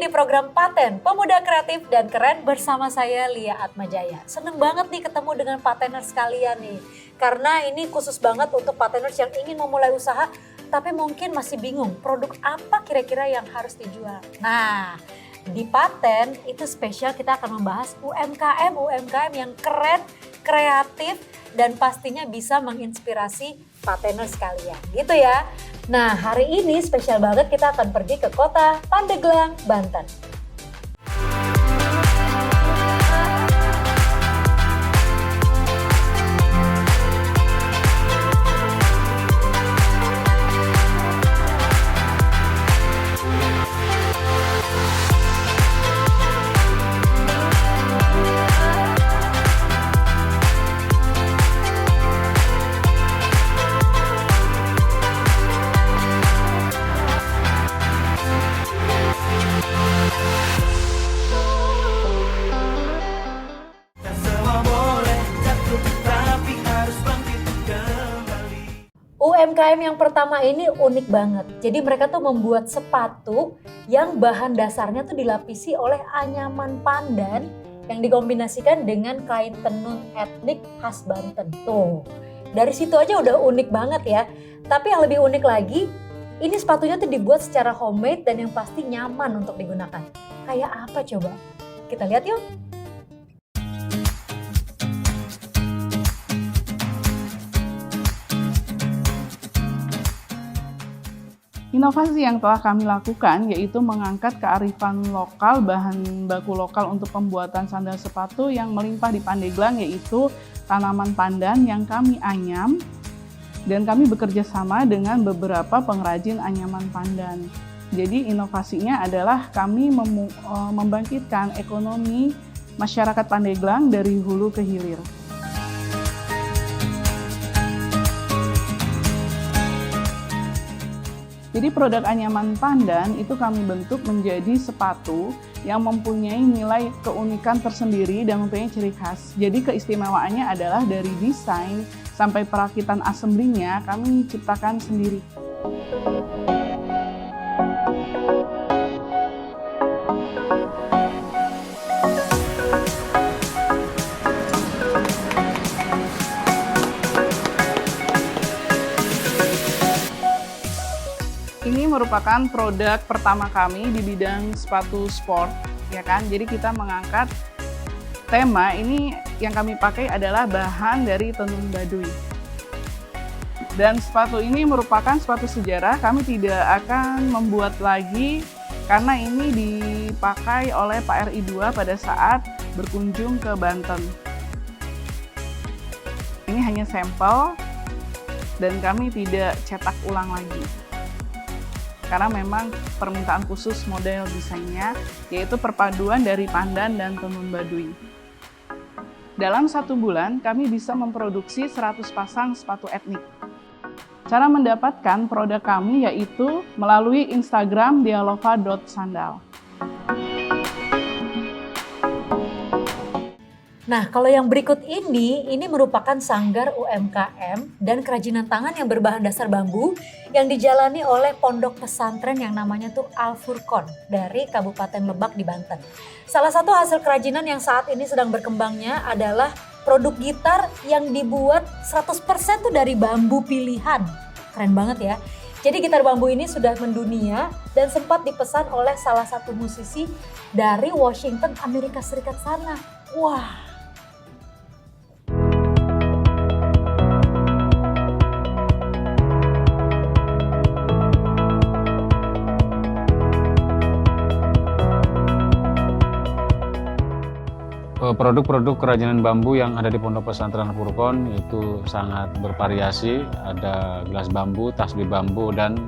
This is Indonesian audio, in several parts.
lagi di program Paten, Pemuda Kreatif dan Keren bersama saya Lia Atmajaya. Seneng banget nih ketemu dengan pateners sekalian nih. Karena ini khusus banget untuk pateners yang ingin memulai usaha tapi mungkin masih bingung produk apa kira-kira yang harus dijual. Nah, di Paten itu spesial kita akan membahas UMKM yang keren, kreatif dan pastinya bisa menginspirasi pateners sekalian. Gitu ya. Nah, hari ini spesial banget kita akan pergi ke kota Pandeglang, Banten. UMKM yang pertama ini unik banget. Jadi mereka tuh membuat sepatu yang bahan dasarnya tuh dilapisi oleh anyaman pandan yang dikombinasikan dengan kain tenun etnik khas Banten. Tuh, dari situ aja udah unik banget ya. Tapi yang lebih unik lagi, ini sepatunya tuh dibuat secara homemade dan yang pasti nyaman untuk digunakan. Kayak apa coba? Kita lihat yuk. Inovasi yang telah kami lakukan yaitu mengangkat kearifan lokal, bahan baku lokal untuk pembuatan sandal sepatu yang melimpah di Pandeglang, yaitu tanaman pandan yang kami anyam, dan kami bekerja sama dengan beberapa pengrajin anyaman pandan. Jadi inovasinya adalah kami membangkitkan ekonomi masyarakat Pandeglang dari hulu ke hilir. Jadi produk anyaman pandan itu kami bentuk menjadi sepatu yang mempunyai nilai keunikan tersendiri dan mempunyai ciri khas. Jadi keistimewaannya adalah dari desain sampai perakitan assemblinya kami ciptakan sendiri. Ini merupakan produk pertama kami di bidang sepatu sport, ya kan? Jadi kita mengangkat tema ini yang kami pakai adalah bahan dari tenun baduy. Dan sepatu ini merupakan sepatu sejarah, kami tidak akan membuat lagi karena ini dipakai oleh Pak RI 2 pada saat berkunjung ke Banten. Ini hanya sampel dan kami tidak cetak ulang lagi. Karena memang permintaan khusus model desainnya, yaitu perpaduan dari pandan dan tenun baduy. Dalam 1 bulan, kami bisa memproduksi 100 pasang sepatu etnik. Cara mendapatkan produk kami yaitu melalui Instagram dialova.sandal. Nah, kalau yang berikut ini merupakan sanggar UMKM dan kerajinan tangan yang berbahan dasar bambu yang dijalani oleh pondok pesantren yang namanya tuh Al Furqon dari Kabupaten Lebak di Banten. Salah satu hasil kerajinan yang saat ini sedang berkembangnya adalah produk gitar yang dibuat 100% tuh dari bambu pilihan. Keren banget ya. Jadi gitar bambu ini sudah mendunia dan sempat dipesan oleh salah satu musisi dari Washington, Amerika Serikat sana. Wah. Produk-produk kerajinan bambu yang ada di Pondok Pesantren Al Furqon itu sangat bervariasi. Ada gelas bambu, tasbih bambu, dan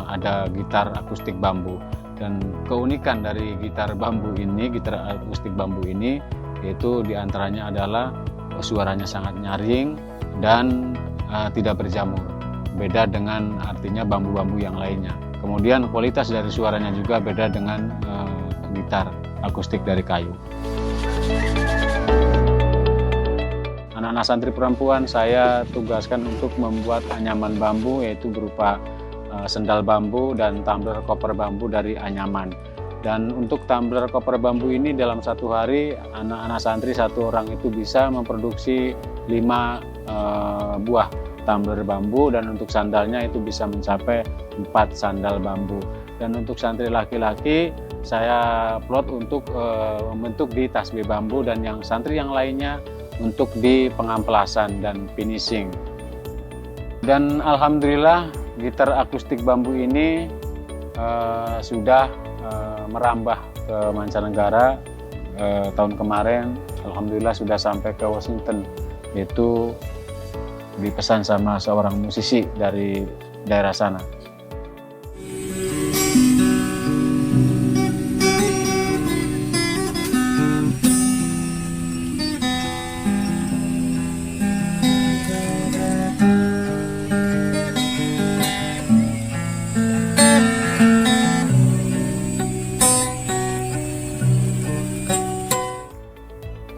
ada gitar akustik bambu. Dan keunikan dari gitar akustik bambu ini, yaitu diantaranya adalah suaranya sangat nyaring dan tidak berjamur. Beda dengan artinya bambu-bambu yang lainnya. Kemudian kualitas dari suaranya juga beda dengan gitar akustik dari kayu. Anak-anak santri perempuan saya tugaskan untuk membuat anyaman bambu, yaitu berupa sendal bambu dan tumbler koper bambu dari anyaman. Dan untuk tumbler koper bambu ini dalam satu hari anak-anak santri satu orang itu bisa memproduksi 5 buah tumbler bambu, dan untuk sandalnya itu bisa mencapai 4 sandal bambu. Dan untuk santri laki-laki saya plot untuk membentuk di tasbih bambu, dan yang santri yang lainnya untuk di pengamplasan dan finishing. Dan alhamdulillah gitar akustik bambu ini sudah merambah ke mancanegara. Tahun kemarin alhamdulillah sudah sampai ke Washington, itu dipesan sama seorang musisi dari daerah sana.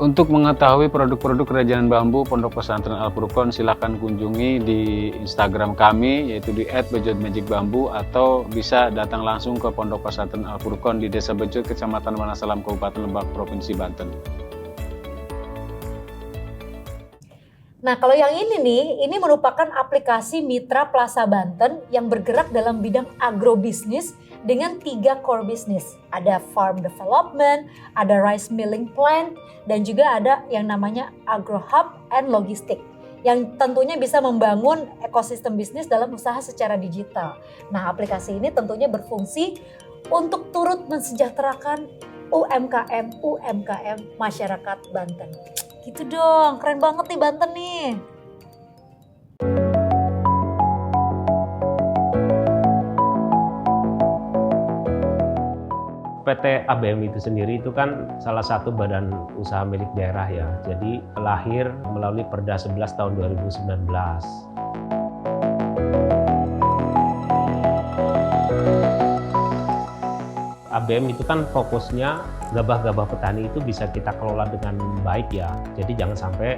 Untuk mengetahui produk-produk kerajinan bambu Pondok Pesantren Al Furqon, silakan kunjungi di Instagram kami, yaitu di @bejotmagicbambu, atau bisa datang langsung ke Pondok Pesantren Al Furqon di Desa Bejot, Kecamatan Wonosalam, Kabupaten Lebak, Provinsi Banten. Nah, kalau yang ini nih, ini merupakan aplikasi Mitra Plaza Banten yang bergerak dalam bidang agrobisnis dengan 3 core business. Ada farm development, ada rice milling plant, dan juga ada yang namanya agro hub and logistik, yang tentunya bisa membangun ekosistem bisnis dalam usaha secara digital. Nah, aplikasi ini tentunya berfungsi untuk turut mensejahterakan UMKM masyarakat Banten. Gitu dong, keren banget nih Banten nih. PT ABM itu sendiri itu kan salah satu badan usaha milik daerah ya. Jadi lahir melalui Perda 11 tahun 2019. ABM itu kan fokusnya gabah-gabah petani itu bisa kita kelola dengan baik ya. Jadi jangan sampai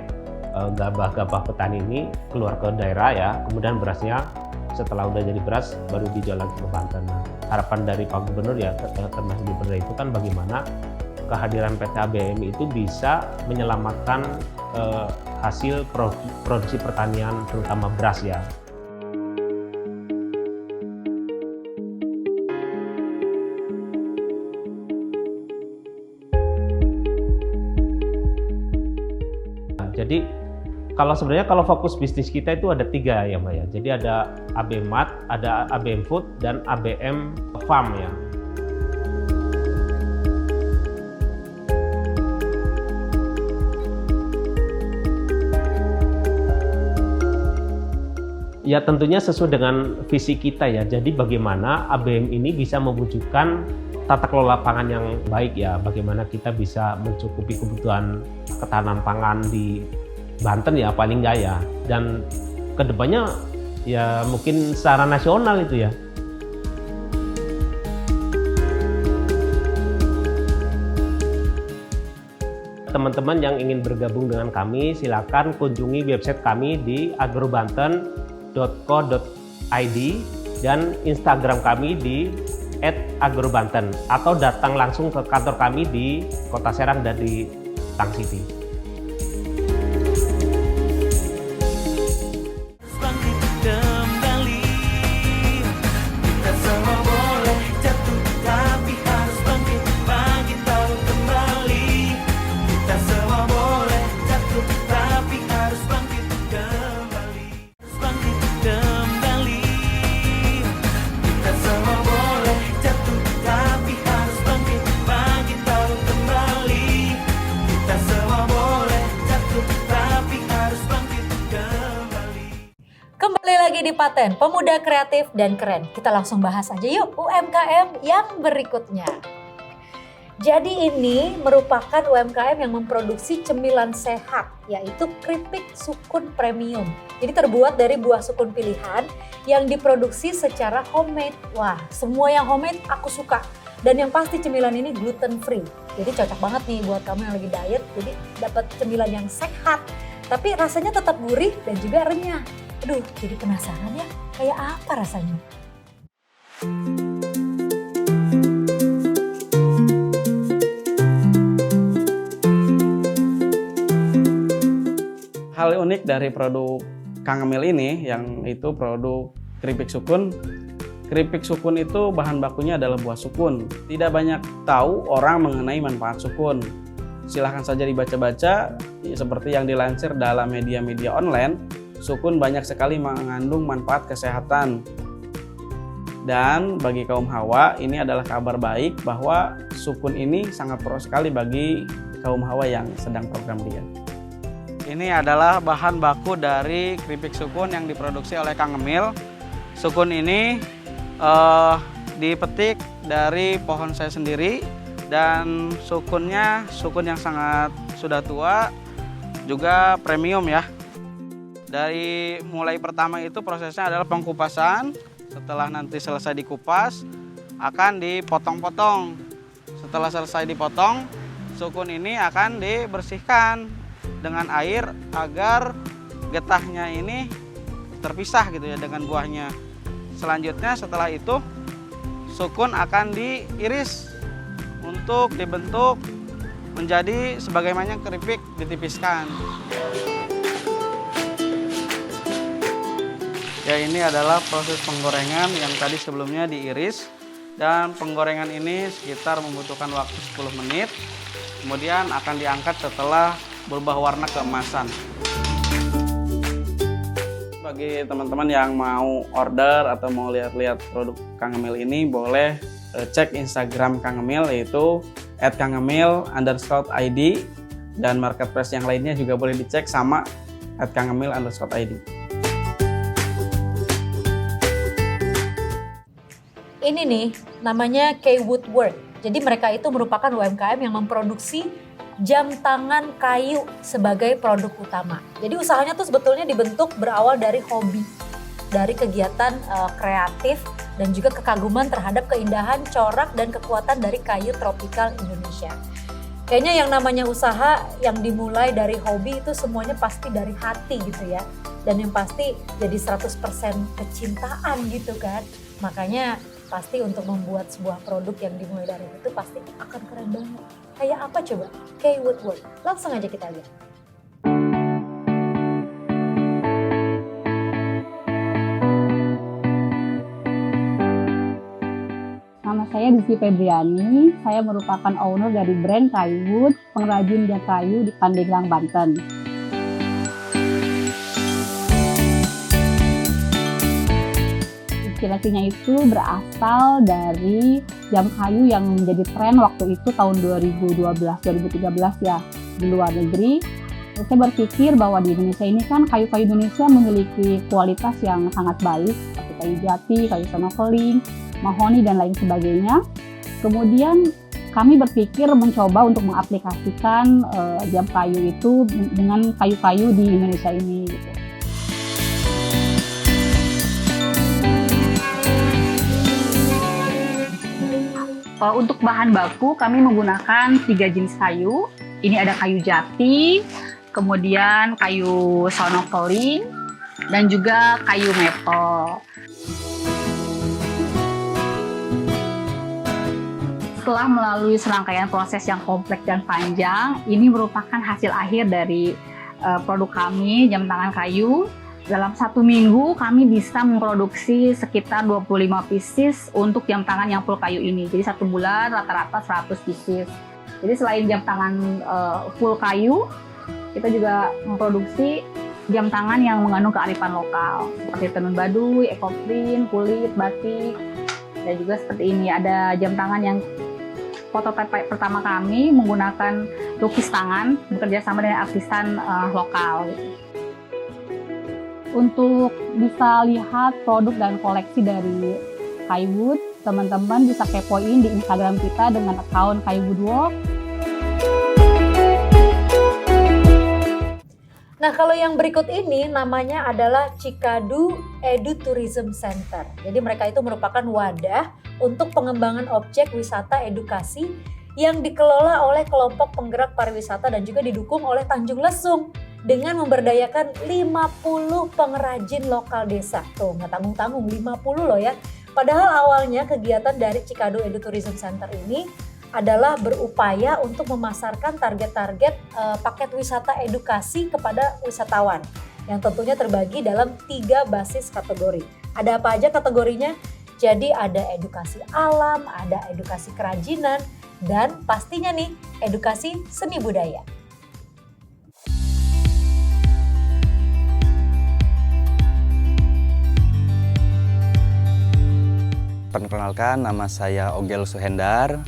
gabah-gabah petani ini keluar ke daerah ya, kemudian berasnya setelah udah jadi beras baru dijual lagi ke Banten. Nah, harapan dari Pak Gubernur ya, termasuk di Perda itu kan bagaimana kehadiran PT ABM itu bisa menyelamatkan hasil produksi pertanian terutama beras ya. Jadi kalau fokus bisnis kita itu ada 3 ya Mbak ya. Jadi ada ABM Mart, ada ABM Food, dan ABM Farm ya. Ya tentunya sesuai dengan visi kita ya. Jadi bagaimana ABM ini bisa mewujudkan tata kelola pangan yang baik ya. Bagaimana kita bisa mencukupi kebutuhan ketahanan pangan di Banten ya paling nggak ya. Dan kedepannya ya mungkin secara nasional itu ya. Teman-teman yang ingin bergabung dengan kami silakan kunjungi website kami di agrobanten.co.id dan Instagram kami di @agrobanten, atau datang langsung ke kantor kami di Kota Serang dan di Tang City. Di Paten, pemuda kreatif dan keren. Kita langsung bahas aja yuk UMKM yang berikutnya. Jadi ini merupakan UMKM yang memproduksi cemilan sehat, yaitu keripik sukun premium. Jadi terbuat dari buah sukun pilihan yang diproduksi secara homemade. Wah, semua yang homemade aku suka. Dan yang pasti cemilan ini gluten free. Jadi cocok banget nih buat kamu yang lagi diet. Jadi dapat cemilan yang sehat, tapi rasanya tetap gurih dan juga renyah. Aduh, jadi penasaran ya, kayak apa rasanya? Hal unik dari produk Kang Emil ini, yang itu produk keripik sukun. Keripik sukun itu bahan bakunya adalah buah sukun. Tidak banyak tahu orang mengenai manfaat sukun. Silahkan saja dibaca-baca, seperti yang dilansir dalam media-media online, sukun banyak sekali mengandung manfaat kesehatan. Dan bagi kaum hawa, ini adalah kabar baik bahwa sukun ini sangat pro sekali bagi kaum hawa yang sedang program diet. Ini adalah bahan baku dari keripik sukun yang diproduksi oleh Kang Emil. Sukun ini dipetik dari pohon saya sendiri, dan sukunnya sukun yang sangat sudah tua, juga premium ya. Dari mulai pertama itu prosesnya adalah pengkupasan. Setelah nanti selesai dikupas, akan dipotong-potong. Setelah selesai dipotong, sukun ini akan dibersihkan dengan air agar getahnya ini terpisah gitu ya dengan buahnya. Selanjutnya setelah itu sukun akan diiris untuk dibentuk menjadi sebagaimana keripik ditipiskan. Ya, ini adalah proses penggorengan yang tadi sebelumnya diiris, dan penggorengan ini sekitar membutuhkan waktu 10 menit. Kemudian akan diangkat setelah berubah warna keemasan. Bagi teman-teman yang mau order atau mau lihat-lihat produk Kang Emil ini, boleh cek Instagram Kang Emil, yaitu @kangemil_id, dan marketplace yang lainnya juga boleh dicek sama @kangemil_id. Ini nih namanya K Woodwork. Jadi mereka itu merupakan UMKM yang memproduksi jam tangan kayu sebagai produk utama. Jadi usahanya tuh sebetulnya dibentuk berawal dari hobi, dari kegiatan kreatif dan juga kekaguman terhadap keindahan, corak dan kekuatan dari kayu tropikal Indonesia. Kayaknya yang namanya usaha yang dimulai dari hobi itu semuanya pasti dari hati gitu ya. Dan yang pasti jadi 100% kecintaan gitu kan. Makanya pasti untuk membuat sebuah produk yang dimulai dari itu pasti akan keren banget. Kayak apa coba? K Woodwork. Langsung aja kita lihat. Nama saya Desi Febriani, saya merupakan owner dari brand Kaywood, pengrajin jas kayu di Pandeglang, Banten. Inspirasinya itu berasal dari jam kayu yang menjadi tren waktu itu tahun 2012-2013 ya di luar negeri. Saya berpikir bahwa di Indonesia ini kan kayu-kayu Indonesia memiliki kualitas yang sangat baik seperti kayu jati, kayu sonokeling, mahoni dan lain sebagainya. Kemudian kami berpikir mencoba untuk mengaplikasikan jam kayu itu dengan kayu-kayu di Indonesia ini gitu. Untuk bahan baku kami menggunakan 3 jenis kayu. Ini ada kayu jati, kemudian kayu sonokeling, dan juga kayu maple. Setelah melalui serangkaian proses yang kompleks dan panjang, ini merupakan hasil akhir dari produk kami, jam tangan kayu. Dalam 1 minggu kami bisa memproduksi sekitar 25 pieces untuk jam tangan yang full kayu ini. Jadi 1 bulan rata-rata 100 pieces. Jadi selain jam tangan full kayu, kita juga memproduksi jam tangan yang mengandung kearifan lokal seperti tenun baduy, ekoprint, kulit, batik, dan juga seperti ini ada jam tangan yang prototipe pertama kami menggunakan lukis tangan bekerja sama dengan artisan lokal. Untuk bisa lihat produk dan koleksi dari Kaywood, teman-teman bisa kepoin di Instagram kita dengan akun Kaywoodwork. Nah, kalau yang berikut ini namanya adalah Cikadu Edutourism Center. Jadi mereka itu merupakan wadah untuk pengembangan objek wisata edukasi yang dikelola oleh kelompok penggerak pariwisata dan juga didukung oleh Tanjung Lesung dengan memberdayakan 50 pengrajin lokal desa. Tuh, nggak tanggung-tanggung 50 loh ya. Padahal awalnya kegiatan dari Cikadu Edutourism Center ini adalah berupaya untuk memasarkan target-target paket wisata edukasi kepada wisatawan yang tentunya terbagi dalam 3 basis kategori. Ada apa aja kategorinya? Jadi ada edukasi alam, ada edukasi kerajinan, dan pastinya nih edukasi seni budaya. Perkenalkan, nama saya Ogel Suhendar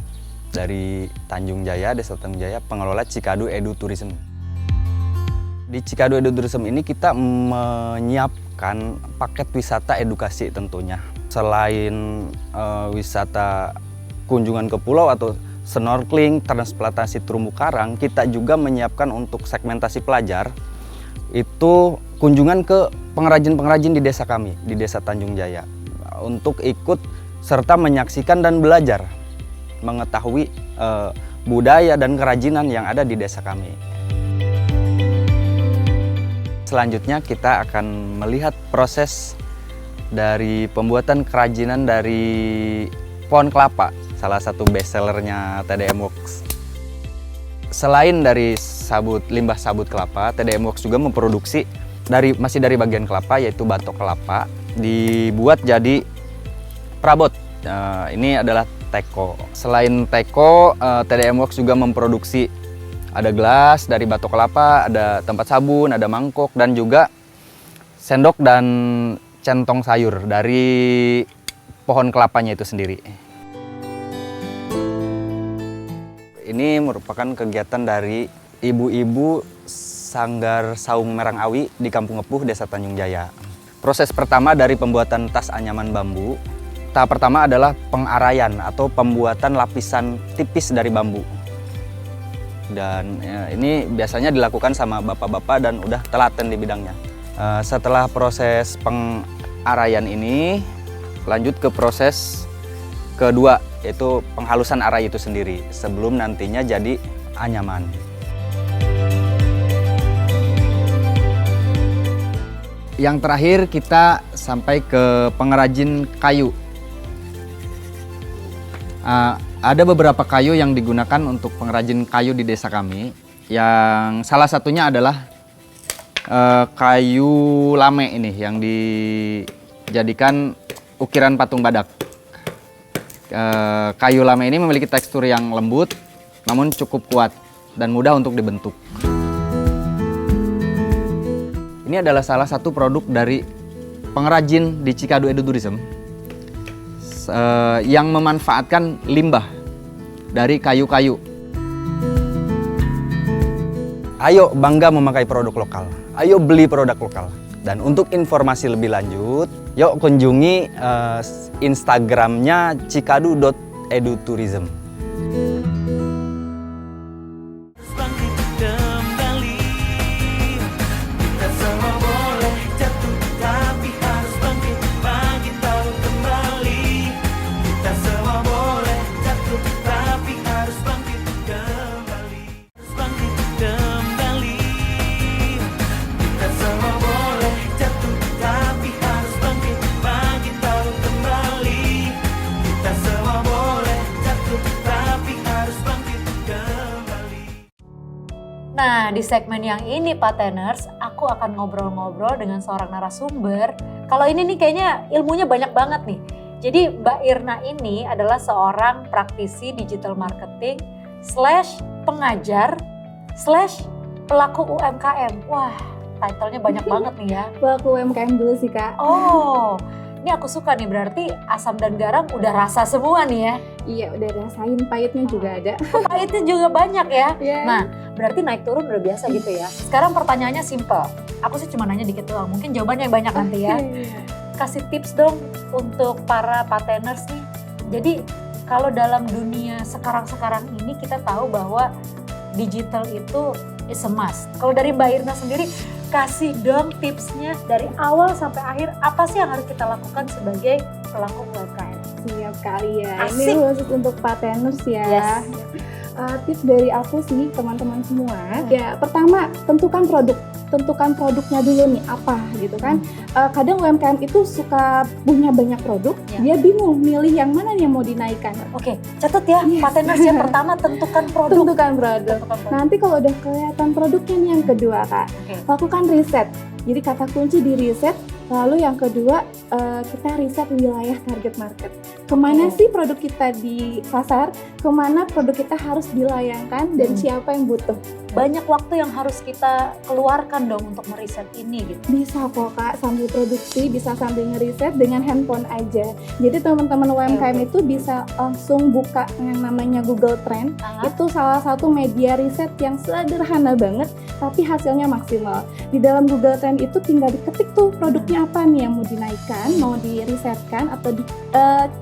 dari Tanjung Jaya, Desa Tanjung Jaya, pengelola Cikadu Edu Tourism. Di Cikadu Edu Tourism ini kita menyiapkan paket wisata edukasi tentunya. Selain wisata kunjungan ke pulau atau snorkeling, transplantasi terumbu karang, kita juga menyiapkan untuk segmentasi pelajar itu kunjungan ke pengrajin-pengrajin di desa kami, di Desa Tanjung Jaya, untuk ikut serta menyaksikan dan belajar mengetahui budaya dan kerajinan yang ada di desa kami. Selanjutnya kita akan melihat proses dari pembuatan kerajinan dari pohon kelapa, salah satu bestsellernya TDM Works. Selain dari limbah sabut kelapa, TDM Works juga memproduksi masih dari bagian kelapa, yaitu batok kelapa, dibuat jadi perabot. Ini adalah teko. Selain teko, TDM Works juga memproduksi ada gelas dari batok kelapa, ada tempat sabun, ada mangkok, dan juga sendok dan centong sayur dari pohon kelapanya itu sendiri. Ini merupakan kegiatan dari ibu-ibu Sanggar Saung Merangawi di Kampung Epuh, Desa Tanjung Jaya. Proses pertama dari pembuatan tas anyaman bambu. Tahap pertama adalah pengaraian atau pembuatan lapisan tipis dari bambu. Dan ini biasanya dilakukan sama bapak-bapak dan udah telaten di bidangnya. Setelah proses pengaraian ini, lanjut ke proses kedua, yaitu penghalusan arai itu sendiri sebelum nantinya jadi anyaman. Yang terakhir kita sampai ke pengrajin kayu. Ada beberapa kayu yang digunakan untuk pengrajin kayu di desa kami. Yang salah satunya adalah kayu lame ini yang dijadikan ukiran patung badak. Kayu lame ini memiliki tekstur yang lembut, namun cukup kuat dan mudah untuk dibentuk. Ini adalah salah satu produk dari pengrajin di Cikadu Edu Tourism yang memanfaatkan limbah dari kayu-kayu. Ayo bangga memakai produk lokal, ayo beli produk lokal. Dan untuk informasi lebih lanjut, yuk kunjungi Instagramnya cikadu.edutourism. Nah, di segmen yang ini Pak Teners, aku akan ngobrol-ngobrol dengan seorang narasumber. Kalau ini nih kayaknya ilmunya banyak banget nih. Jadi Mbak Irna ini adalah seorang praktisi digital marketing / pengajar / pelaku UMKM. Wah, title-nya banyak banget nih ya. Pelaku UMKM dulu sih Kak. Oh, ini aku suka nih, berarti asam dan garam udah rasa semua nih ya. Iya, udah rasain, pahitnya juga ada. Pahitnya juga banyak ya. Yeah. Nah, berarti naik turun udah biasa gitu ya. Sekarang pertanyaannya simple. Aku sih cuma nanya dikit doang, mungkin jawabannya banyak nanti ya. Kasih tips dong untuk para pateners nih. Jadi kalau dalam dunia sekarang ini kita tahu bahwa digital itu is a must. Kalau dari Mbak Irna sendiri, kasih dong tipsnya dari awal sampai akhir, apa sih yang harus kita lakukan sebagai pelaku UMKM? Siap kali ya. Asik. Ini khusus untuk pateners ya. Yes. Tips dari aku sih teman-teman semua, ya pertama tentukan produknya dulu nih apa gitu kan. Kadang UMKM itu suka punya banyak produk, dia bingung milih yang mana nih yang mau dinaikkan. Oke, catat ya, Pateners yang pertama tentukan produk. Tentukan produk. Nanti kalau udah kelihatan produknya nih yang kedua Kak, lakukan riset. Jadi kata kunci di riset. Lalu yang kedua, kita riset wilayah target market. Kemana sih produk kita di pasar, kemana produk kita harus dilayangkan, dan siapa yang butuh. Banyak waktu yang harus kita keluarkan dong untuk meriset ini gitu. Bisa kok Kak, sambil produksi, bisa sambil ngeriset dengan handphone aja. Jadi teman-teman UMKM itu bisa langsung buka yang namanya Google Trend. Itu salah satu media riset yang sederhana banget, tapi hasilnya maksimal. Di dalam Google Trend itu tinggal diketik tuh produknya apa nih yang mau dinaikkan, mau dirisetkan, atau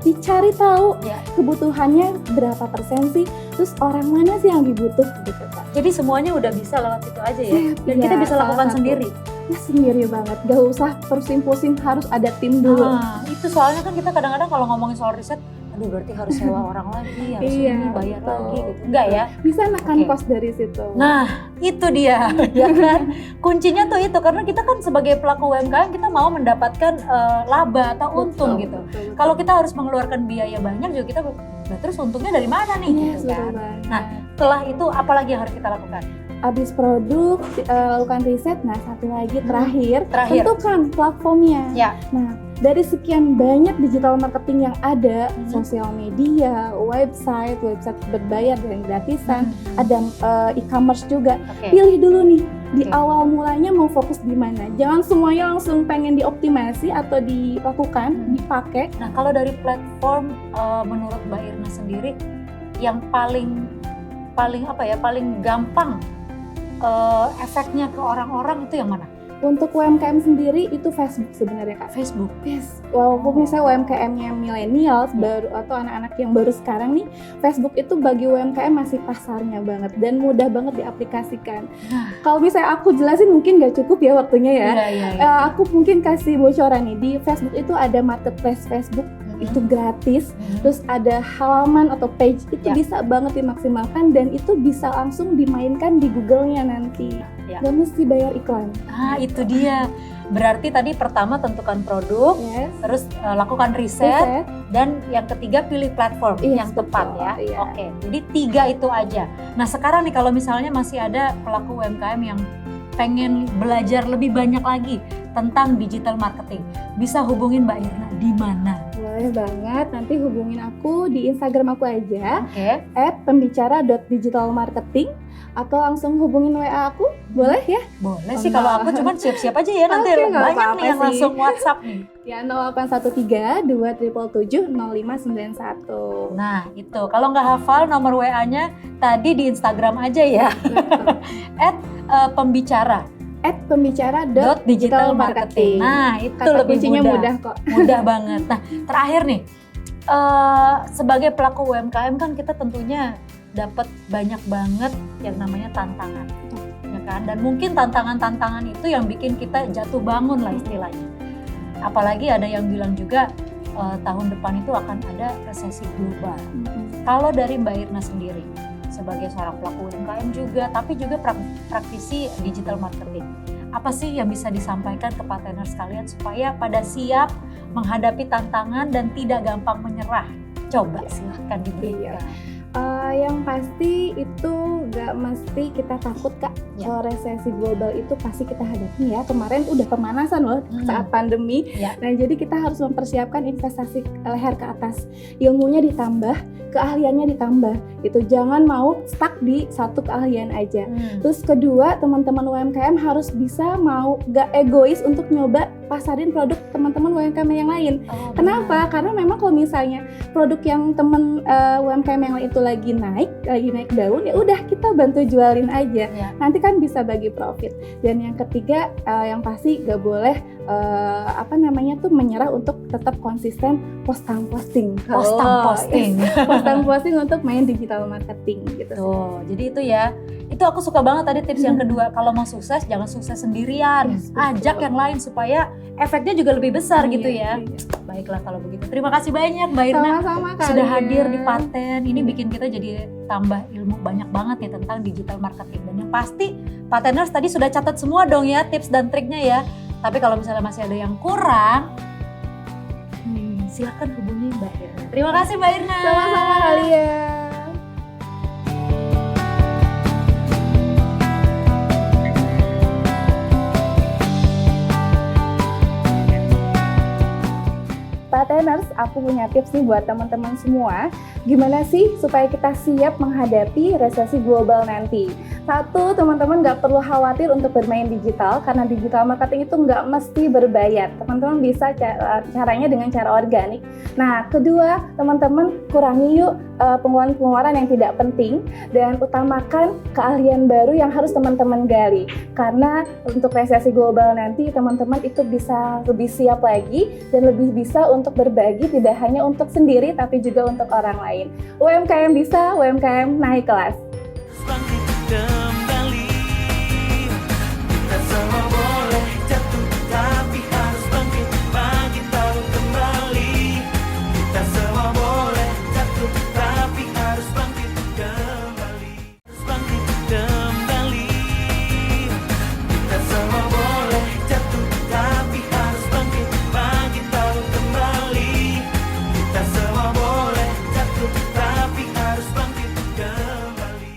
dicari tahu kebutuhannya berapa persen sih, terus orang mana sih yang dibutuh gitu Kak. Jadi semuanya udah bisa lewat itu aja ya, dan kita bisa lakukan sendiri. Ya sendiri banget, gak usah pusing-pusing harus ada tim dulu. Itu soalnya kan kita kadang-kadang kalau ngomongin soal riset, aduh berarti harus sewa orang lagi, harus ini bayar lagi gitu. Enggak ya? Bisa nekan cost dari situ. Nah, itu dia, ya kan? Kuncinya tuh itu, karena kita kan sebagai pelaku UMKM kita mau mendapatkan laba atau untung gitu. Kalau kita harus mengeluarkan biaya banyak juga kita, nah terus untungnya dari mana nih gitu kan? Nah, setelah itu apa lagi yang harus kita lakukan? Habis produk, lakukan riset. Nah, satu lagi terakhir, tentukan platformnya. Nah, dari sekian banyak digital marketing yang ada, sosial media, website berbayar dan gratisan, ada e-commerce juga. Pilih dulu nih, di awal mulanya mau fokus di mana. Jangan semuanya langsung pengen dioptimasi atau dilakukan, dipakai. Nah, kalau dari platform menurut Mbak Irna sendiri, yang paling gampang efeknya ke orang-orang itu yang mana? Untuk UMKM sendiri itu Facebook sebenarnya Kak. Facebook. Yes. Walaupun misalnya UMKM-nya milenial baru atau anak-anak yang baru sekarang nih, Facebook itu bagi UMKM masih pasarnya banget dan mudah banget diaplikasikan. Kalau misalnya aku jelasin mungkin nggak cukup ya waktunya ya. Aku mungkin kasih bocoran nih, di Facebook itu ada marketplace Facebook. Itu gratis, terus ada halaman atau page itu bisa banget dimaksimalkan dan itu bisa langsung dimainkan di Google-nya nanti. Gak mesti bayar iklan. Itu dia. Berarti tadi pertama tentukan produk, terus lakukan riset, dan yang ketiga pilih platform yang tepat ya. Oke, jadi 3 itu aja. Nah sekarang nih kalau misalnya masih ada pelaku UMKM yang pengen belajar lebih banyak lagi tentang digital marketing, bisa hubungin Mbak Irna di mana? Boleh banget, nanti hubungin aku di Instagram aku aja, @pembicara.digitalmarketing, atau langsung hubungin WA aku, boleh ya? Boleh sih, kalau aku cuman siap-siap aja ya, nanti banyak nih yang langsung WhatsApp nih. Ya 0813-277-0591. Nah itu, kalau nggak hafal nomor WA-nya tadi di Instagram aja ya. @pembicara @pembicara.digitalmarketing. Nah itu kata lebih mudah kok. Mudah banget. Nah terakhir nih, sebagai pelaku UMKM kan kita tentunya dapat banyak banget yang namanya tantangan, ya kan? Dan mungkin tantangan-tantangan itu yang bikin kita jatuh bangun lah istilahnya. Apalagi ada yang bilang juga tahun depan itu akan ada resesi global. Kalau dari Mbak Irna sendiri, sebagai seorang pelaku UMKM juga, tapi juga praktisi digital marketing, apa sih yang bisa disampaikan ke Pateners sekalian supaya pada siap menghadapi tantangan dan tidak gampang menyerah? Coba silahkan diberikan. Yang pasti itu gak mesti kita takut Kak. Kalau resesi global itu pasti kita hadapi ya. Kemarin udah pemanasan loh saat pandemi. Nah jadi kita harus mempersiapkan investasi leher ke atas. Ilmunya ditambah, keahliannya ditambah gitu. Jangan mau stuck di satu keahlian aja. Terus kedua, teman-teman UMKM harus bisa mau gak egois untuk nyoba pasarin produk teman-teman UMKM yang lain. Kenapa? Karena memang kalau misalnya produk yang teman UMKM yang lain itu lagi naik daun, ya udah kita bantu jualin aja. Nanti kan bisa bagi profit. Dan yang ketiga, yang pasti gak boleh menyerah untuk tetap konsisten posting untuk main digital marketing gitu. Tuh, jadi itu ya. Itu aku suka banget tadi tips yang kedua. Kalau mau sukses jangan sukses sendirian. Ajak yang lain supaya efeknya juga lebih besar gitu ya. Baiklah kalau begitu. Terima kasih banyak Mbak Irna Sama-sama, sudah hadir di Paten. Ini bikin kita jadi tambah ilmu banyak banget nih tentang digital marketing. Dan yang pasti Pak Teners tadi sudah catat semua dong ya tips dan triknya ya. Tapi kalau misalnya masih ada yang kurang, silakan hubungi Mbak Irna. Terima kasih Mbak Irna. Sama-sama kalian. Pak Teners, aku punya tips nih buat teman-teman semua. Gimana sih supaya kita siap menghadapi resesi global nanti? Satu, teman-teman nggak perlu khawatir untuk bermain digital, karena digital marketing itu nggak mesti berbayar. Teman-teman bisa caranya dengan cara organik. Nah, kedua, teman-teman kurangi yuk pengeluaran-pengeluaran yang tidak penting dan utamakan keahlian baru yang harus teman-teman gali. Karena untuk resesi global nanti, teman-teman itu bisa lebih siap lagi dan lebih bisa untuk berbagi, tidak hanya untuk sendiri tapi juga untuk orang lain. UMKM bisa, UMKM naik kelas. Kembali, kita semua boleh jatuh tapi harus bangkit, bangkit tahu kembali. Kita semua boleh jatuh tapi harus bangkit kembali, harus bangkit kembali. Kita semua boleh jatuh tapi harus bangkit, bangkit tahu kembali. Kita semua boleh jatuh tapi harus bangkit kembali.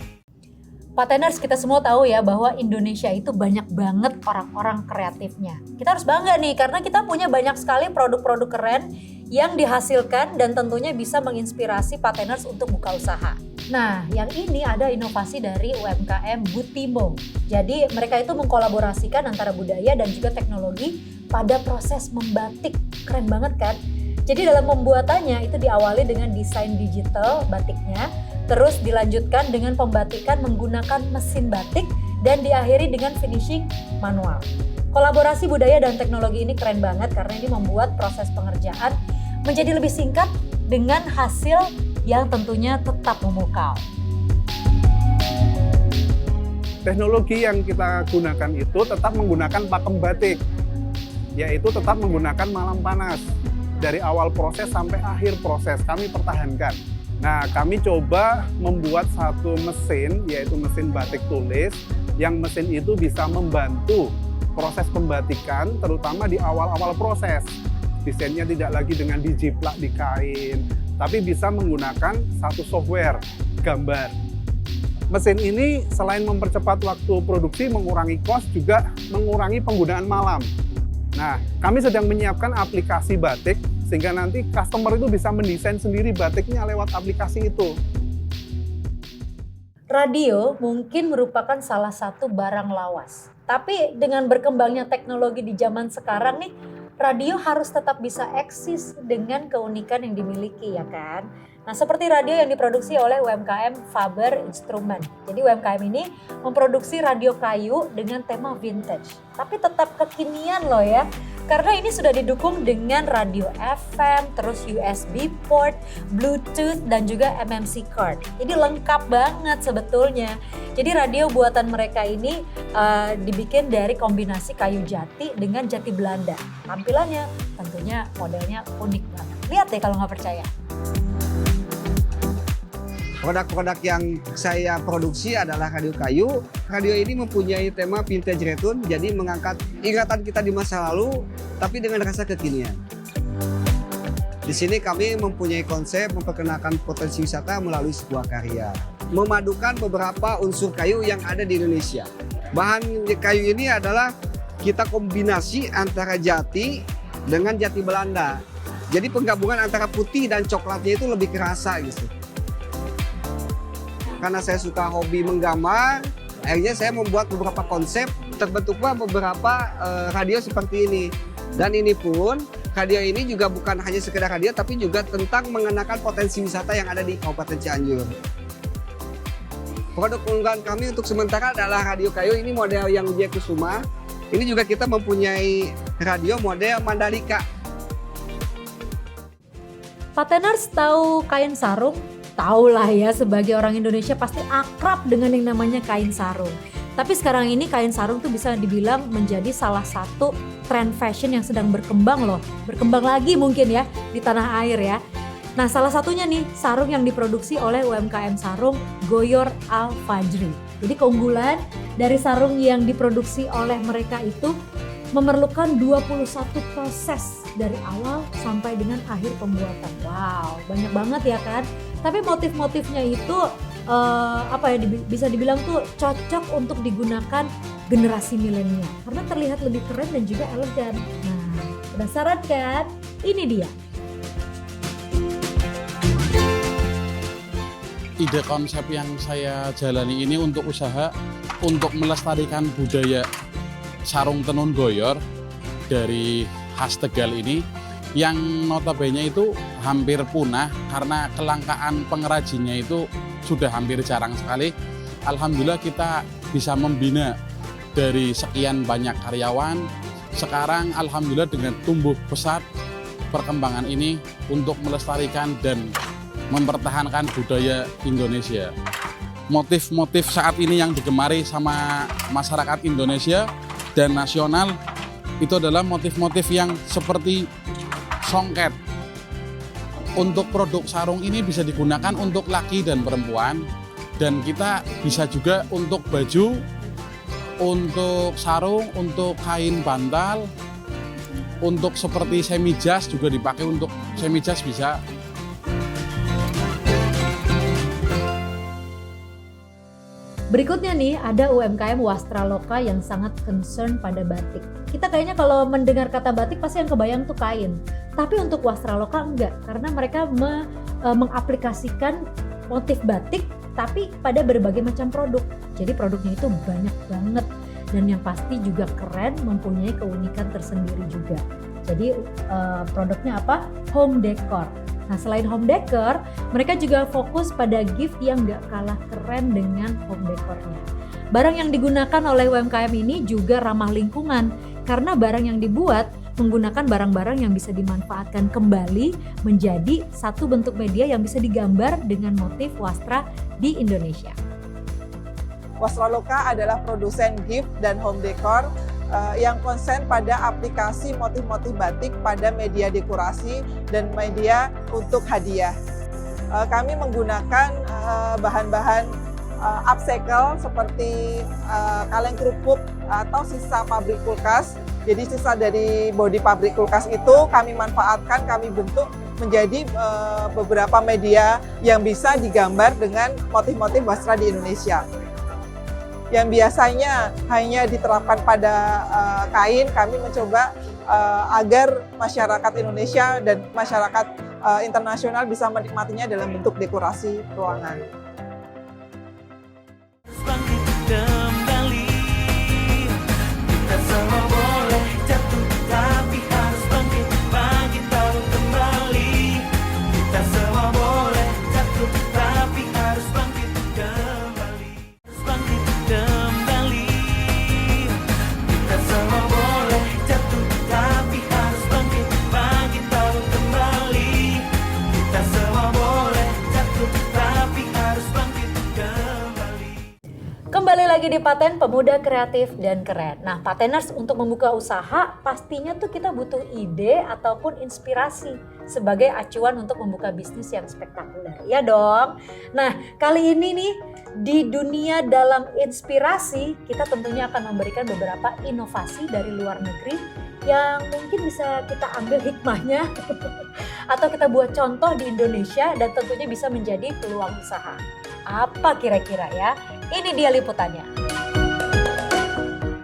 Pak Teners, kita semua tahu ya bahwa Indonesia itu banyak banget orang-orang kreatifnya. Kita harus bangga nih karena kita punya banyak sekali produk-produk keren yang dihasilkan dan tentunya bisa menginspirasi Pak Teners untuk buka usaha. Nah, yang ini ada inovasi dari UMKM Butimo. Jadi mereka itu mengkolaborasikan antara budaya dan juga teknologi pada proses membatik. Keren banget kan? Jadi dalam pembuatannya itu diawali dengan desain digital batiknya, terus dilanjutkan dengan pembatikan menggunakan mesin batik, dan diakhiri dengan finishing manual. Kolaborasi budaya dan teknologi ini keren banget karena ini membuat proses pengerjaan menjadi lebih singkat dengan hasil yang tentunya tetap memukau. Teknologi yang kita gunakan itu tetap menggunakan pakem batik, yaitu tetap menggunakan malam panas. Dari awal proses sampai akhir proses kami pertahankan. Nah, kami coba membuat satu mesin, yaitu mesin batik tulis, yang mesin itu bisa membantu proses pembatikan, terutama di awal-awal proses. Desainnya tidak lagi dengan dijiplak di kain, tapi bisa menggunakan satu software gambar. Mesin ini selain mempercepat waktu produksi, mengurangi cost, juga mengurangi penggunaan malam. Nah, kami sedang menyiapkan aplikasi batik sehingga nanti customer itu bisa mendesain sendiri batiknya lewat aplikasi itu. Radio mungkin merupakan salah satu barang lawas. Tapi dengan berkembangnya teknologi di zaman sekarang nih, radio harus tetap bisa eksis dengan keunikan yang dimiliki ya kan. Nah, seperti radio yang diproduksi oleh UMKM Faber Instrument. Jadi UMKM ini memproduksi radio kayu dengan tema vintage. Tapi tetap kekinian loh ya. Karena ini sudah didukung dengan radio FM, terus USB port, Bluetooth, dan juga MMC card. Jadi lengkap banget sebetulnya. Jadi radio buatan mereka ini dibikin dari kombinasi kayu jati dengan jati Belanda. Tampilannya tentunya modelnya unik banget. Lihat deh kalau nggak percaya. Produk-produk yang saya produksi adalah radio kayu. Radio ini mempunyai tema vintage return, jadi mengangkat ingatan kita di masa lalu, tapi dengan rasa kekinian. Di sini kami mempunyai konsep memperkenalkan potensi wisata melalui sebuah karya. Memadukan beberapa unsur kayu yang ada di Indonesia. Bahan kayu ini adalah kita kombinasi antara jati dengan jati Belanda. Jadi penggabungan antara putih dan coklatnya itu lebih kerasa gitu. Karena saya suka hobi menggambar, akhirnya saya membuat beberapa konsep, terbentuklah beberapa radio seperti ini. Dan ini pun, radio ini juga bukan hanya sekedar radio, tapi juga tentang mengenakan potensi wisata yang ada di Kabupaten Cianjur. Produk unggulan kami untuk sementara adalah radio kayu, ini model yang Wijaya Kusuma. Ini juga kita mempunyai radio model Mandalika. Pak Teners tahu kain sarung? Tahu lah ya, sebagai orang Indonesia pasti akrab dengan yang namanya kain sarung. Tapi sekarang ini kain sarung tuh bisa dibilang menjadi salah satu tren fashion yang sedang berkembang loh. Berkembang lagi mungkin ya di tanah air ya. Nah, salah satunya nih sarung yang diproduksi oleh UMKM sarung Goyor Al Fajri. Jadi keunggulan dari sarung yang diproduksi oleh mereka itu memerlukan 21 proses dari awal sampai dengan akhir pembuatan. Wow, banyak banget ya kan? Tapi motif-motifnya itu bisa dibilang tuh cocok untuk digunakan generasi milenial karena terlihat lebih keren dan juga elegan. Nah, penasaran kan? Ini dia. Ide konsep yang saya jalani ini untuk usaha untuk melestarikan budaya sarung tenun Goyor dari khas Tegal ini yang notabene itu hampir punah karena kelangkaan pengrajinnya itu sudah hampir jarang sekali. Alhamdulillah kita bisa membina dari sekian banyak karyawan. Sekarang alhamdulillah dengan tumbuh pesat perkembangan ini untuk melestarikan dan mempertahankan budaya Indonesia. Motif-motif saat ini yang digemari sama masyarakat Indonesia dan nasional itu adalah motif-motif yang seperti songket. Untuk produk sarung ini bisa digunakan untuk laki dan perempuan dan kita bisa juga untuk baju, untuk sarung, untuk kain bantal, untuk seperti semi jas juga dipakai untuk semi jas bisa. Berikutnya nih ada UMKM Wastraloka yang sangat concern pada batik. Kita kayaknya kalau mendengar kata batik pasti yang kebayang tuh kain. Tapi untuk Wastraloka enggak, karena mereka mengaplikasikan motif batik tapi pada berbagai macam produk. Jadi produknya itu banyak banget dan yang pasti juga keren, mempunyai keunikan tersendiri juga. Jadi produknya apa? Home decor. Nah, selain home decor, mereka juga fokus pada gift yang gak kalah keren dengan home decornya. Barang yang digunakan oleh UMKM ini juga ramah lingkungan karena barang yang dibuat menggunakan barang-barang yang bisa dimanfaatkan kembali menjadi satu bentuk media yang bisa digambar dengan motif wastra di Indonesia. Wastraloka adalah produsen gift dan home decor yang konsen pada aplikasi motif-motif batik pada media dekorasi dan media untuk hadiah. Kami menggunakan bahan-bahan upcycle seperti kaleng kerupuk atau sisa pabrik kulkas. Jadi sisa dari bodi pabrik kulkas itu kami manfaatkan, kami bentuk menjadi beberapa media yang bisa digambar dengan motif-motif wastra di Indonesia. Yang biasanya hanya diterapkan pada kain, kami mencoba agar masyarakat Indonesia dan masyarakat internasional bisa menikmatinya dalam bentuk dekorasi ruangan. Bangkit kembali, kita semua boleh jatuh tapi harus bangkit pagi tahun kembali. Kita semua boleh jatuh tapi harus bangkit kembali. Bangkit kembali, kita semua boleh jatuh tapi harus bangkit pagi tahun kembali. Kita semua boleh jatuh tapi harus bangkit kembali. Kembali lagi di Paten Pemuda Kreatif dan Keren. Nah, Pateners, untuk membuka usaha pastinya tuh kita butuh ide ataupun inspirasi sebagai acuan untuk membuka bisnis yang spektakuler. Ya dong. Nah, kali ini nih di dunia dalam inspirasi kita tentunya akan memberikan beberapa inovasi dari luar negeri yang mungkin bisa kita ambil hikmahnya atau kita buat contoh di Indonesia dan tentunya bisa menjadi peluang usaha. Apa kira-kira ya? Ini dia liputannya.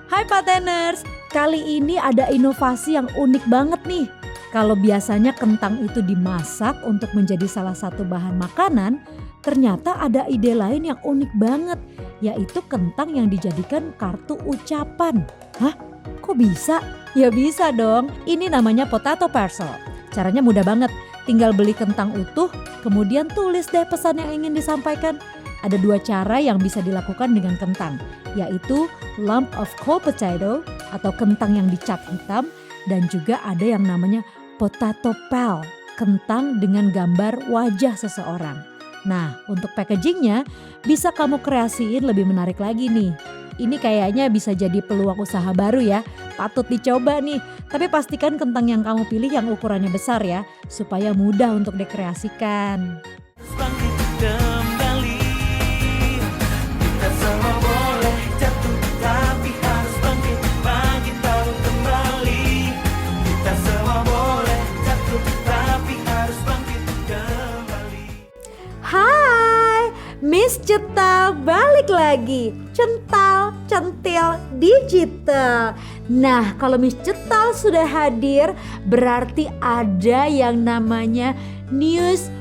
Hai Pateners, kali ini ada inovasi yang unik banget nih. Kalau biasanya kentang itu dimasak untuk menjadi salah satu bahan makanan, ternyata ada ide lain yang unik banget, yaitu kentang yang dijadikan kartu ucapan. Hah? Kok bisa? Ya bisa dong, ini namanya potato parcel. Caranya mudah banget, tinggal beli kentang utuh, kemudian tulis deh pesan yang ingin disampaikan. Ada dua cara yang bisa dilakukan dengan kentang, yaitu lump of cold potato atau kentang yang dicat hitam, dan juga ada yang namanya potato pal, kentang dengan gambar wajah seseorang. Nah, untuk packagingnya bisa kamu kreasiin lebih menarik lagi nih. Ini kayaknya bisa jadi peluang usaha baru ya, patut dicoba nih. Tapi pastikan kentang yang kamu pilih yang ukurannya besar ya, supaya mudah untuk dikreasikan. Bangkit kembali, kita semua boleh jatuh tapi harus bangkit pagi tahu kembali. Kita semua boleh jatuh tapi harus bangkit kembali. Hai, Miss Cetal balik lagi. Cental, centil, digital. Nah, kalau Miss Cetal sudah hadir, berarti ada yang namanya news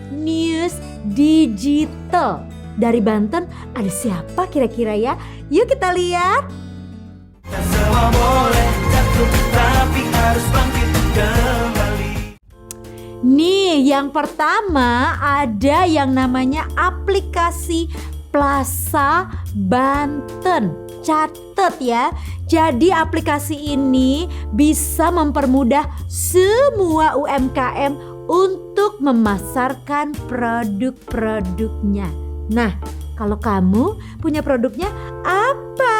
digital. Dari Banten ada siapa kira-kira ya? Yuk kita lihat. Kita semua boleh jatuh tapi harus bangkit kembali. Nih, yang pertama ada yang namanya aplikasi Plaza Banten. Catat ya. Jadi aplikasi ini bisa mempermudah semua UMKM untuk memasarkan produk-produknya. Nah, kalau kamu punya produknya apa?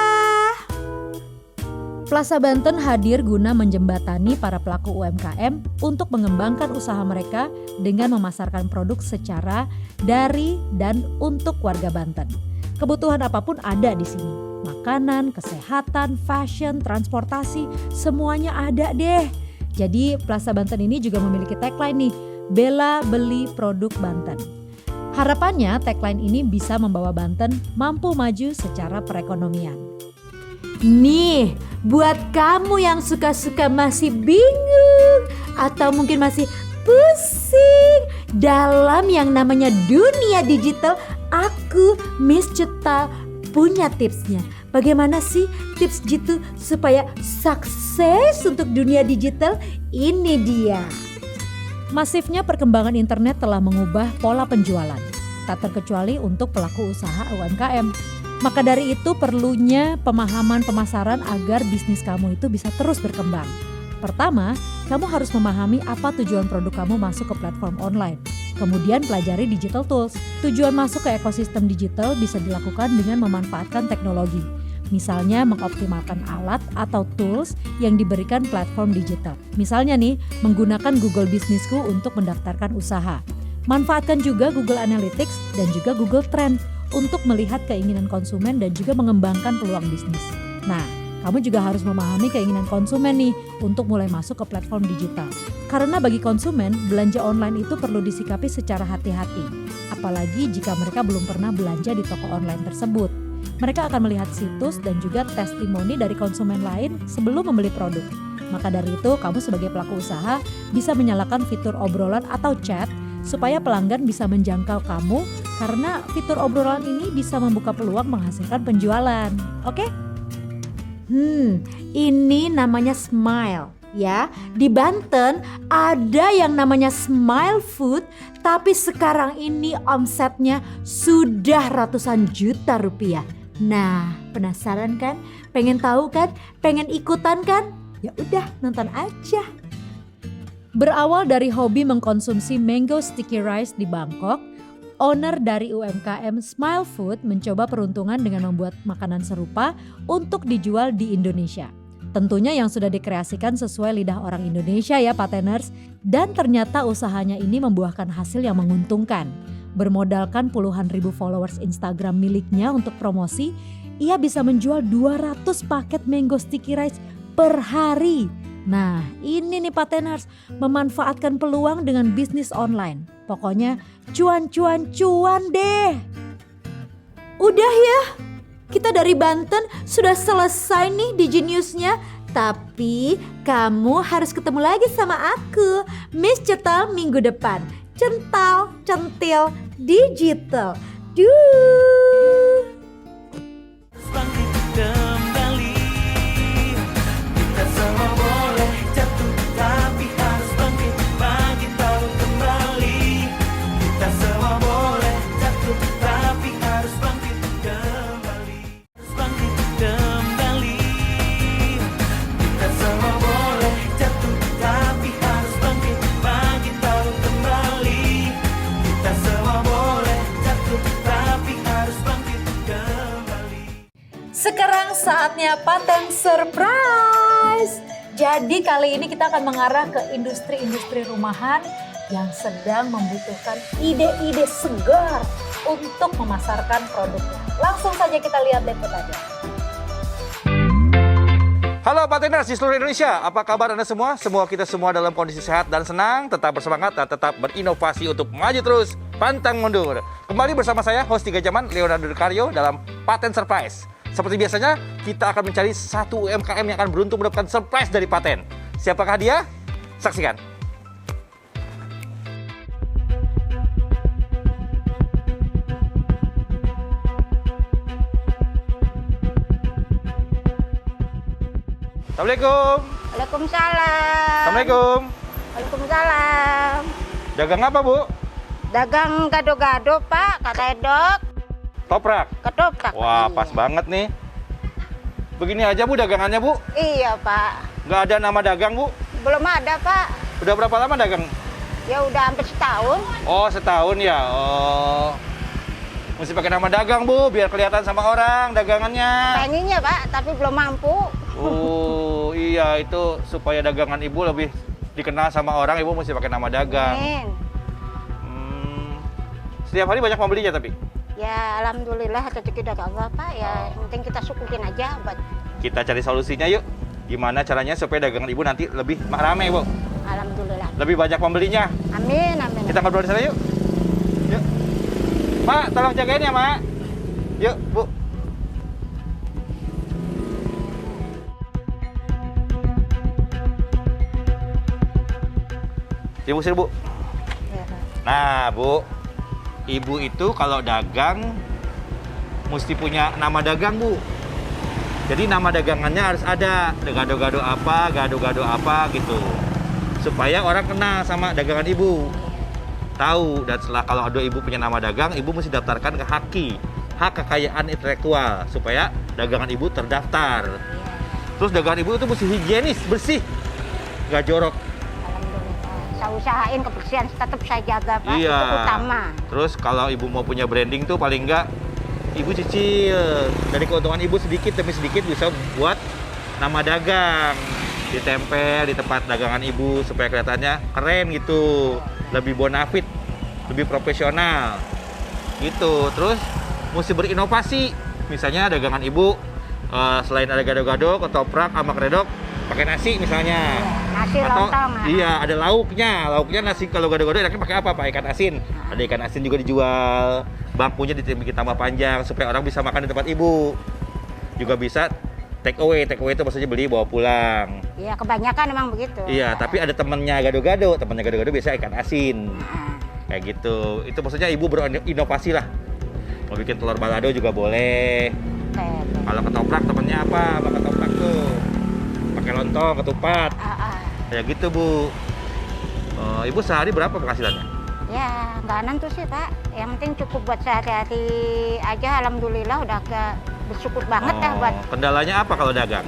Plaza Banten hadir guna menjembatani para pelaku UMKM untuk mengembangkan usaha mereka dengan memasarkan produk secara dari dan untuk warga Banten. Kebutuhan apapun ada di sini. Makanan, kesehatan, fashion, transportasi, semuanya ada deh. Jadi Plaza Banten ini juga memiliki tagline nih, Bela Beli Produk Banten. Harapannya tagline ini bisa membawa Banten mampu maju secara perekonomian. Nih, buat kamu yang suka-suka masih bingung atau mungkin masih pusing dalam yang namanya dunia digital, aku Miss Cetal punya tipsnya. Bagaimana sih tips gitu supaya sukses untuk dunia digital? Ini dia. Masifnya perkembangan internet telah mengubah pola penjualan, tak terkecuali untuk pelaku usaha UMKM. Maka dari itu perlunya pemahaman pemasaran agar bisnis kamu itu bisa terus berkembang. Pertama, kamu harus memahami apa tujuan produk kamu masuk ke platform online. Kemudian pelajari digital tools. Tujuan masuk ke ekosistem digital bisa dilakukan dengan memanfaatkan teknologi. Misalnya mengoptimalkan alat atau tools yang diberikan platform digital. Misalnya nih, menggunakan Google Bisnisku untuk mendaftarkan usaha. Manfaatkan juga Google Analytics dan juga Google Trend untuk melihat keinginan konsumen dan juga mengembangkan peluang bisnis. Nah, kamu juga harus memahami keinginan konsumen nih untuk mulai masuk ke platform digital. Karena bagi konsumen, belanja online itu perlu disikapi secara hati-hati. Apalagi jika mereka belum pernah belanja di toko online tersebut. Mereka akan melihat situs dan juga testimoni dari konsumen lain sebelum membeli produk. Maka dari itu, kamu sebagai pelaku usaha bisa menyalakan fitur obrolan atau chat supaya pelanggan bisa menjangkau kamu karena fitur obrolan ini bisa membuka peluang menghasilkan penjualan. Oke? Ini namanya Smile ya. Di Banten ada yang namanya Smile Food, tapi sekarang ini omsetnya sudah ratusan juta rupiah. Nah, penasaran kan? Pengen tahu kan? Pengen ikutan kan? Ya udah, nonton aja. Berawal dari hobi mengkonsumsi mango sticky rice di Bangkok, owner dari UMKM Smile Food mencoba peruntungan dengan membuat makanan serupa untuk dijual di Indonesia. Tentunya yang sudah dikreasikan sesuai lidah orang Indonesia ya Pateners. Dan ternyata usahanya ini membuahkan hasil yang menguntungkan. Bermodalkan puluhan ribu followers Instagram miliknya untuk promosi, ia bisa menjual 200 paket mango sticky rice per hari. Nah ini nih Pateners, memanfaatkan peluang dengan bisnis online. Pokoknya cuan deh. Udah ya, kita dari Banten sudah selesai nih di Geniusnya. Tapi kamu harus ketemu lagi sama aku, Miss Cetal minggu depan. Cental, centil, digital. Bangkit kembali, kita semua boleh jatuh tapi harus bangkit pagi tahu kembali. Kita semua boleh jatuh tapi harus bangkit kembali. Bangkit kembali, kita semua boleh jatuh tapi harus bangkit pagi tahu kembali. Kita semua boleh jatuh tapi harus bangkit kembali. Sekarang saatnya Paten Surprise. Jadi kali ini kita akan mengarah ke industri-industri rumahan yang sedang membutuhkan ide-ide segar untuk memasarkan produknya. Langsung saja kita lihat liputannya. Halo Pateners di seluruh Indonesia, apa kabar Anda semua? Semoga kita semua dalam kondisi sehat dan senang, tetap bersemangat dan tetap berinovasi untuk maju terus, pantang mundur. Kembali bersama saya, host 3 Jaman, Leonardo DiCario dalam Paten Surprise. Seperti biasanya, kita akan mencari satu UMKM yang akan beruntung mendapatkan surprise dari Paten. Siapakah dia? Saksikan. Assalamualaikum. Waalaikumsalam. Assalamualaikum. Waalaikumsalam. Dagang apa, Bu? Dagang gado-gado, Pak. Ketedok. Toprak. Ketoprak. Wah, iya. pas banget nih. Begini aja, Bu, dagangannya, Bu. Iya, Pak. Nggak ada nama dagang, Bu? Belum ada, Pak. Udah berapa lama dagang? Ya udah hampir setahun. Oh, setahun ya. Oh. Mesti pakai nama dagang, Bu, biar kelihatan sama orang dagangannya. Pengennya, Pak, tapi belum mampu. Oh, iya, itu supaya dagangan Ibu lebih dikenal sama orang, Ibu mesti pakai nama dagang. Amin. Setiap hari banyak pembelinya tapi? Ya, alhamdulillah rezeki dari Allah, Pak. Ya, yang penting kita syukurin aja buat. Kita cari solusinya yuk. Gimana caranya supaya dagangan Ibu nanti lebih ramai, Bu? Alhamdulillah. Lebih banyak pembelinya. Amin, amin. Kita ngobrol di sana yuk. Yuk. Mak, tolong jagain ya, Mak. Yuk, Bu. Ibu sini, Bu. Nah, Bu. Ibu itu kalau dagang mesti punya nama dagang, Bu. Jadi nama dagangannya harus ada. Gado-gado apa gitu. Supaya orang kenal sama dagangan Ibu. Tahu, dan setelah kalau ada Ibu punya nama dagang, Ibu mesti daftarkan ke HAKI, hak kekayaan intelektual, supaya dagangan Ibu terdaftar. Terus dagangan Ibu itu mesti higienis, bersih, nggak jorok. Saya usahain kebersihan tetap saya jaga, Pak. Iya. Itu utama. Terus kalau Ibu mau punya branding tuh paling nggak Ibu cicil. Dari keuntungan Ibu sedikit demi sedikit bisa buat nama dagang. Ditempel di tempat dagangan Ibu supaya kelihatannya keren gitu. Lebih bonafit, lebih profesional. Gitu. Terus mesti berinovasi. Misalnya dagangan Ibu selain ada gado-gado, ketoprak, sama kredok, pakai nasi misalnya. Nasi lontong. Iya, ada lauknya. Lauknya nasi, kalau gado-gado enaknya pakai apa, Pak? Ikan asin. Ada ikan asin juga dijual. Bangkunya dibikin tambah panjang supaya orang bisa makan di tempat Ibu. Juga bisa take away. Take away itu maksudnya beli bawa pulang. Iya, kebanyakan emang begitu. Iya, tapi ada temennya gado-gado. Temennya gado-gado biasa ikan asin. Kayak gitu. Itu maksudnya Ibu berinovasi lah. Mau bikin telur balado juga boleh. Kalau ketoprak temennya apa? Sama ketoprak tuh pakai lontong, ketupat. Kayak gitu, Bu. Ibu sehari berapa penghasilannya? Ya, nggak nentu sih, Pak. Yang penting cukup buat sehari-hari aja. Alhamdulillah udah bersyukur banget ya buat. Kendalanya apa kalau dagang?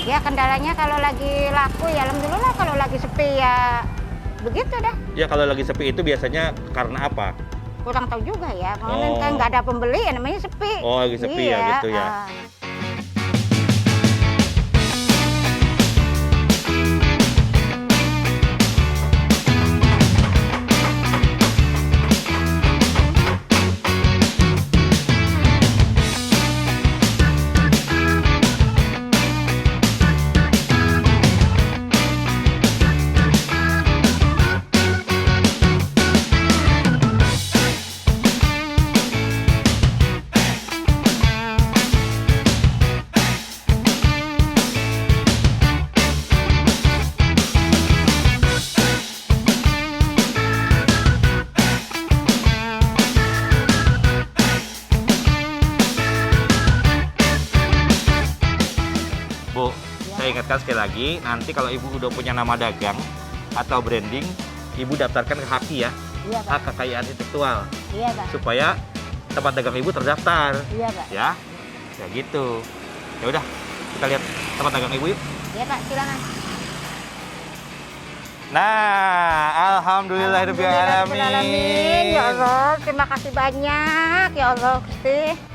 Ya, kendalanya kalau lagi laku ya alhamdulillah, kalau lagi sepi ya begitu dah. Ya kalau lagi sepi itu biasanya karena apa? Kurang tahu juga ya. Kalau kan nggak ada pembeli ya namanya sepi. Oh, lagi sepi ya gitu ya. Bu, saya ingatkan sekali lagi, nanti kalau Ibu udah punya nama dagang atau branding, Ibu daftarkan ke HAKI ya, Iya, Pak. hak kekayaan intelektual, Iya, Pak. supaya tempat dagang Ibu terdaftar. Iya, Pak. Ya, kayak gitu. Ya udah, kita lihat tempat dagang Ibu yuk. Iya, Pak, silakan. Nah, alhamdulillahirobbilalamin. Ya Allah, terima kasih banyak ya Allah, Gusti.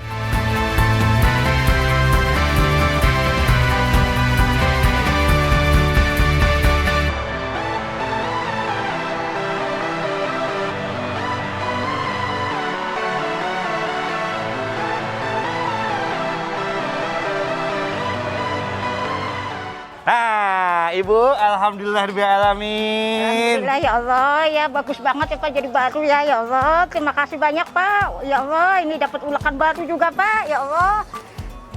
Nah, Ibu, alhamdulillahirobbilalamin. Alhamdulillah ya Allah, ya bagus banget ya Pak jadi baru ya Allah. Terima kasih banyak Pak. Ya Allah, ini dapat ulekan baru juga Pak. Ya Allah.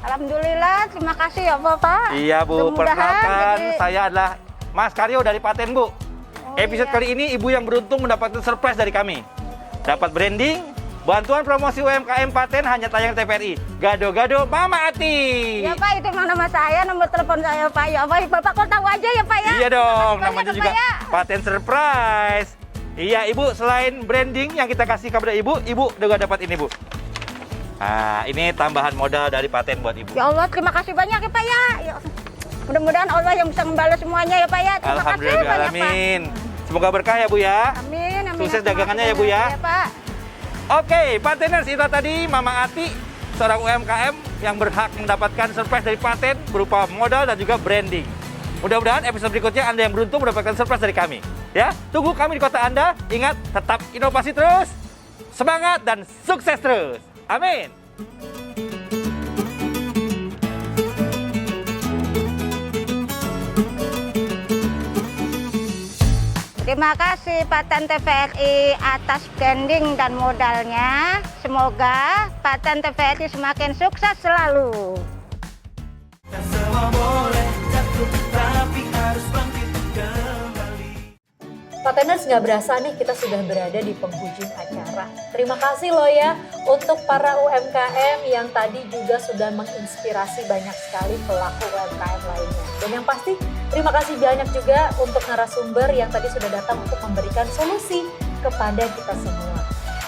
Alhamdulillah, terima kasih ya Allah Pak. Iya Bu, perkenalkan saya adalah Mas Karyo dari Paten Bu. Episode kali ini Ibu yang beruntung mendapatkan surprise dari kami. Dapat branding, bantuan promosi UMKM Paten hanya tayang TVRI. Gado-gado Mama Ati. Ya Pak, itu memang nama saya, nomor telepon saya Pak. Ya Pak, Bapak kok tahu aja ya Pak ya? Iya dong, Banyak, namanya Pak, juga ya? Paten Surprise. Iya Ibu, selain branding yang kita kasih kepada Ibu, Ibu juga dapat ini Bu. Nah, ini tambahan modal dari Paten buat Ibu. Ya Allah, terima kasih banyak ya Pak ya. Mudah-mudahan Allah yang bisa membalas semuanya ya Pak ya. Terima kasih banyak Pak. Alhamdulillah. Semoga berkah ya Bu ya. Amin, amin. Sukses dagangannya ya Bu ya. Ya Pak. Oke, Pateners, itu tadi Mama Ati, seorang UMKM yang berhak mendapatkan surprise dari Paten berupa modal dan juga branding. Mudah-mudahan episode berikutnya Anda yang beruntung mendapatkan surprise dari kami. Ya, tunggu kami di kota Anda. Ingat, tetap inovasi terus, semangat dan sukses terus. Amin. Terima kasih Paten TVRI atas branding dan modalnya. Semoga Paten TVRI semakin sukses selalu. Semua boleh jatuh, tapi harus bangkit kembali. Pateners, nggak berasa nih kita sudah berada di penghujung acara. Terima kasih loh ya untuk para UMKM yang tadi juga sudah menginspirasi banyak sekali pelaku UMKM lainnya. Dan yang pasti terima kasih banyak juga untuk narasumber yang tadi sudah datang untuk memberikan solusi kepada kita semua.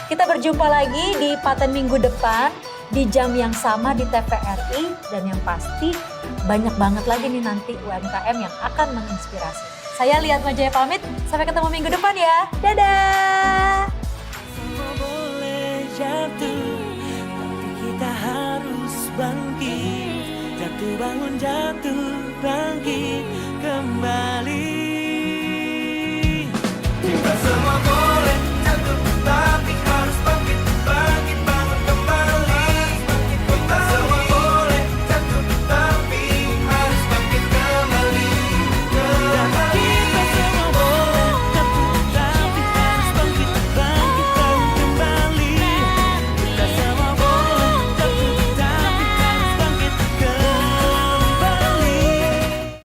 Kita berjumpa lagi di Paten minggu depan di jam yang sama di TVRI, dan yang pasti banyak banget lagi nih nanti UMKM yang akan menginspirasi. Saya Liat Majaya pamit, sampai ketemu minggu depan ya. Dadah! Semua boleh jatuh, tapi kita harus bangkit. Jatuh bangun, jatuh bangun.